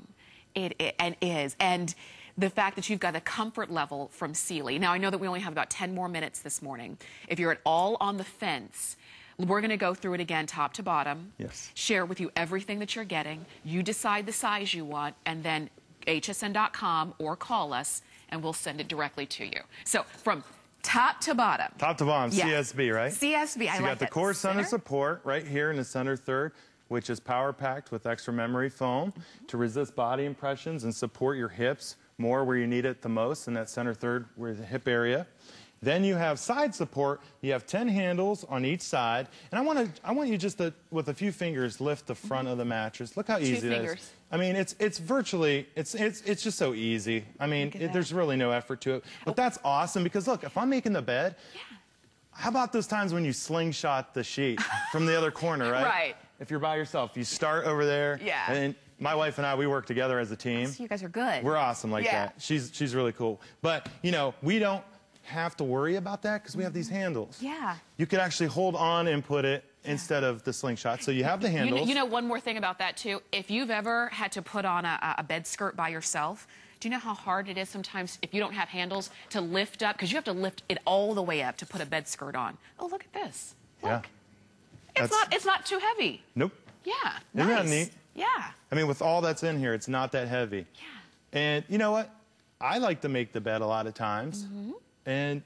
It is. And the fact that you've got a comfort level from Sealy. Now, I know that we only have about 10 more minutes this morning. If you're at all on the fence, we're going to go through it again top to bottom. Yes. Share with you everything that you're getting. You decide the size you want, and then hsn.com or call us, and we'll send it directly to you. So from top to bottom. Top to bottom, yeah. CSB, right? CSB, so you got the core center support right here in the center third, which is power packed with extra memory foam to resist body impressions and support your hips more where you need it the most in that center third, where the hip area. Then you have side support. You have 10 handles on each side, and I want you just to, with a few fingers, lift the front of the mattress. Look how easy that is. I mean, it's virtually it's just so easy. I mean, there's really no effort to it. But that's awesome because look, if I'm making the bed, how about those times when you slingshot the sheet from the other corner, right? Right. If you're by yourself, you start over there. Yeah. And my wife and I, we work together as a team. So you guys are good. We're awesome like that. She's really cool. But you know, we don't have to worry about that because we have these handles. Yeah. You could actually hold on and put it instead of the slingshot. So you have the handles. You know one more thing about that too. If you've ever had to put on a bed skirt by yourself, do you know how hard it is sometimes if you don't have handles to lift up? Because you have to lift it all the way up to put a bed skirt on. Oh, look at this. Look. Yeah. It's not too heavy. Nope. Yeah. Isn't nice. that neat? Yeah. I mean, with all that's in here, it's not that heavy. Yeah. And you know what? I like to make the bed a lot of times. And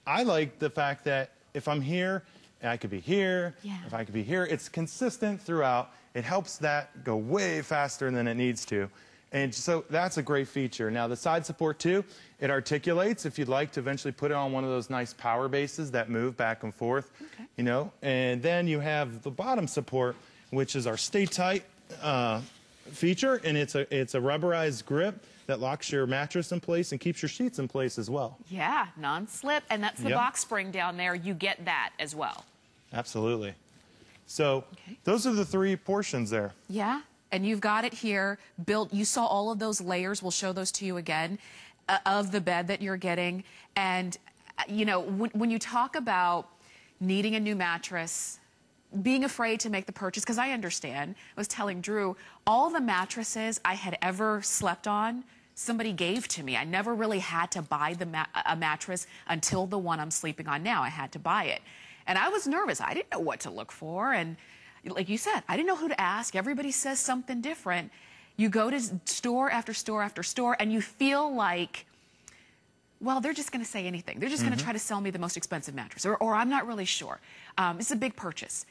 I like the fact that if I'm here, and I could be here, if I could be here, it's consistent throughout. It helps that go way faster than it needs to. And so that's a great feature. Now, the side support, too, it articulates if you'd like to eventually put it on one of those nice power bases that move back and forth, you know. And then you have the bottom support, which is our Stay Tight feature, and it's a rubberized grip that locks your mattress in place and keeps your sheets in place as well. Yeah, non-slip, and that's the box spring down there. You get that as well. Absolutely. So those are the 3 portions there. Yeah, and you've got it here built. You saw all of those layers. We'll show those to you again of the bed that you're getting. And, you know, when you talk about needing a new mattress, being afraid to make the purchase, because I understand. I was telling Drew, all the mattresses I had ever slept on, somebody gave to me. I never really had to buy a mattress until the one I'm sleeping on now. I had to buy it. And I was nervous. I didn't know what to look for. And like you said, I didn't know who to ask. Everybody says something different. You go to store after store after store, and you feel like, well, they're just going to say anything. They're just going to try to sell me the most expensive mattress, or I'm not really sure. It's a big purchase.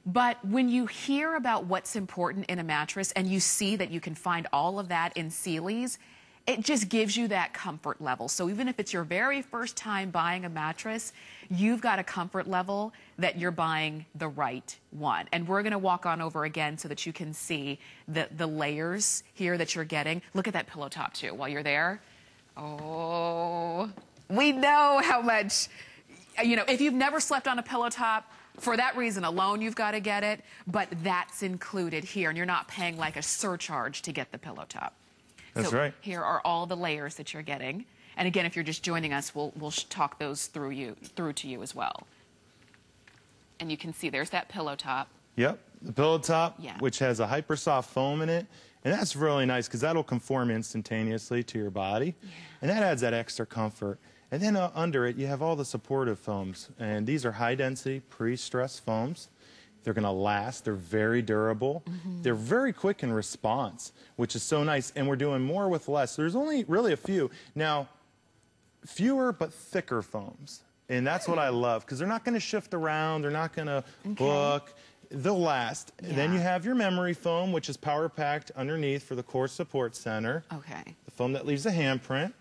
But when you hear about what's important in a mattress and you see that you can find all of that in Sealy's, it just gives you that comfort level. So even if it's your very first time buying a mattress, you've got a comfort level that you're buying the right one. And we're going to walk on over again so that you can see the layers here that you're getting. Look at that pillow top too while you're there. Oh, we know how much, you know, if you've never slept on a pillow top, for that reason alone, you've got to get it. But that's included here, and you're not paying like a surcharge to get the pillow top. That's so right. Here are all the layers that you're getting. And again, if you're just joining us, we'll talk those through to you as well. And you can see there's that pillow top. Yep, the pillow top, Yeah. which has a hyper soft foam in it. And that's really nice because that'll conform instantaneously to your body. Yeah. And that adds that extra comfort. And then under it, you have all the supportive foams. And these are high-density, pre-stressed foams. They're going to last. They're very durable. They're very quick in response, which is so nice. And we're doing more with less. There's only really a few. Now, fewer but thicker foams. And that's what I love because they're not going to shift around. They're not going to book. They'll last. Yeah. Then you have your memory foam, which is power-packed underneath for the core support center. Okay. The foam that leaves a handprint.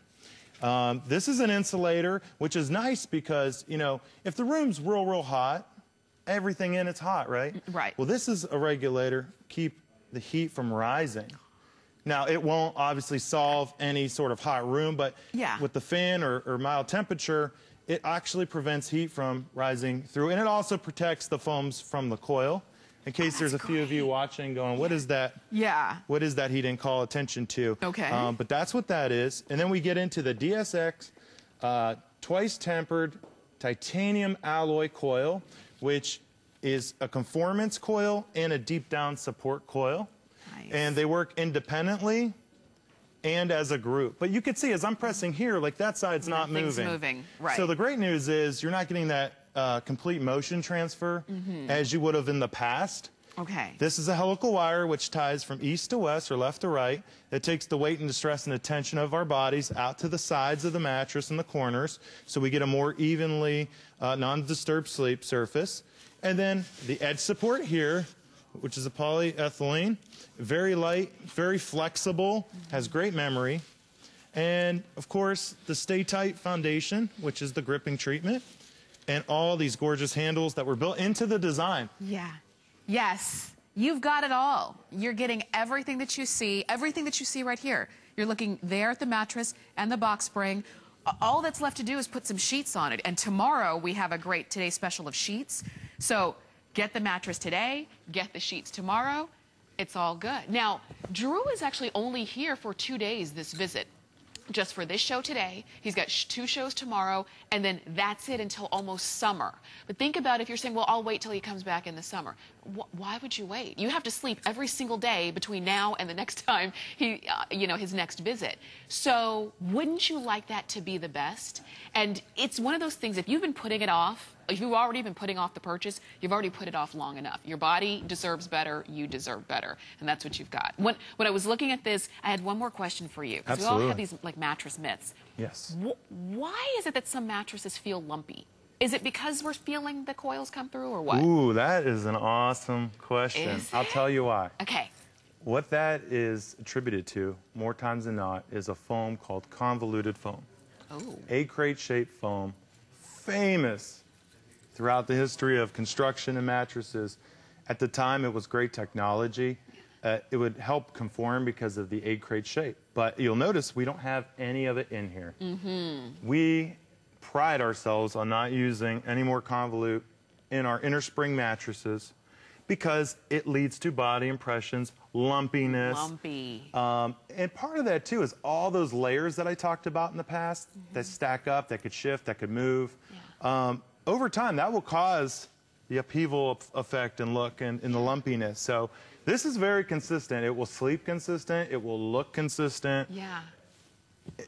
This is an insulator, which is nice because, you know, if the room's real hot, everything in it's hot, right? Right. Well, this is a regulator, keep the heat from rising. Now, it won't obviously solve any sort of hot room, but with the fan or mild temperature, it actually prevents heat from rising through. And it also protects the foams from the coil. In case there's a few of you watching going, what is that? Yeah. What is that he didn't call attention to? Okay. But that's what that is. And then we get into the DSx twice-tempered titanium alloy coil, which is a conformance coil and a deep-down support coil. Nice. And they work independently and as a group. But you can see as I'm pressing here, like that side's not moving. Nothing's moving, right. So the great news is you're not getting that complete motion transfer as you would have in the past. Okay. This is a helical wire which ties from east to west or left to right. It takes the weight and the stress and the tension of our bodies out to the sides of the mattress and the corners so we get a more evenly non-disturbed sleep surface. And then the edge support here, which is a polyethylene, very light, very flexible, has great memory. And, of course, the Stay Tight foundation, which is the gripping treatment, and all these gorgeous handles that were built into the design. Yeah. Yes. You've got it all. You're getting everything that you see right here. You're looking there at the mattress and the box spring. All that's left to do is put some sheets on it. And tomorrow we have a great Today Special of sheets. So get the mattress today, get the sheets tomorrow. It's all good. Now, Drew is actually only here for 2 days this visit. Just for this show today. He's got 2 shows tomorrow, and then that's it until almost summer. But think about if you're saying, well, I'll wait till he comes back in the summer. Why would you wait? You have to sleep every single day between now and the next time he, his next visit. So wouldn't you like that to be the best? And it's one of those things, if you've been putting it off, if you've already been putting off the purchase, you've already put it off long enough. Your body deserves better. You deserve better. And that's what you've got. When I was looking at this, I had one more question for you. Because we all have these like mattress myths. Yes. Why is it that some mattresses feel lumpy? Is it because we're feeling the coils come through or what? Ooh, that is an awesome question. Is it? I'll tell you why. Okay. What that is attributed to, more times than not, is a foam called convoluted foam. Oh. Egg-crate-shaped foam, famous throughout the history of construction and mattresses. At the time, it was great technology. It would help conform because of the egg crate shape. But you'll notice we don't have any of it in here. We pride ourselves on not using any more convolute in our innerspring mattresses because it leads to body impressions, lumpiness. Lumpy. And part of that, too, is all those layers that I talked about in the past that stack up, that could shift, that could move. Yeah. Over time, that will cause the upheaval effect and look and the lumpiness. So this is very consistent. It will sleep consistent. It will look consistent. Yeah.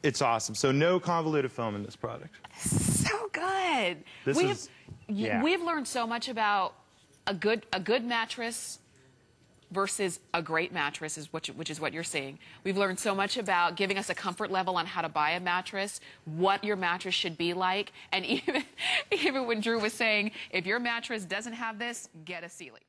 It's awesome. So no convoluted foam in this product. So good. We've learned so much about a good mattress versus a great mattress, which is what you're seeing. We've learned so much about giving us a comfort level on how to buy a mattress, what your mattress should be like, and even when Drew was saying, if your mattress doesn't have this, get a Sealy.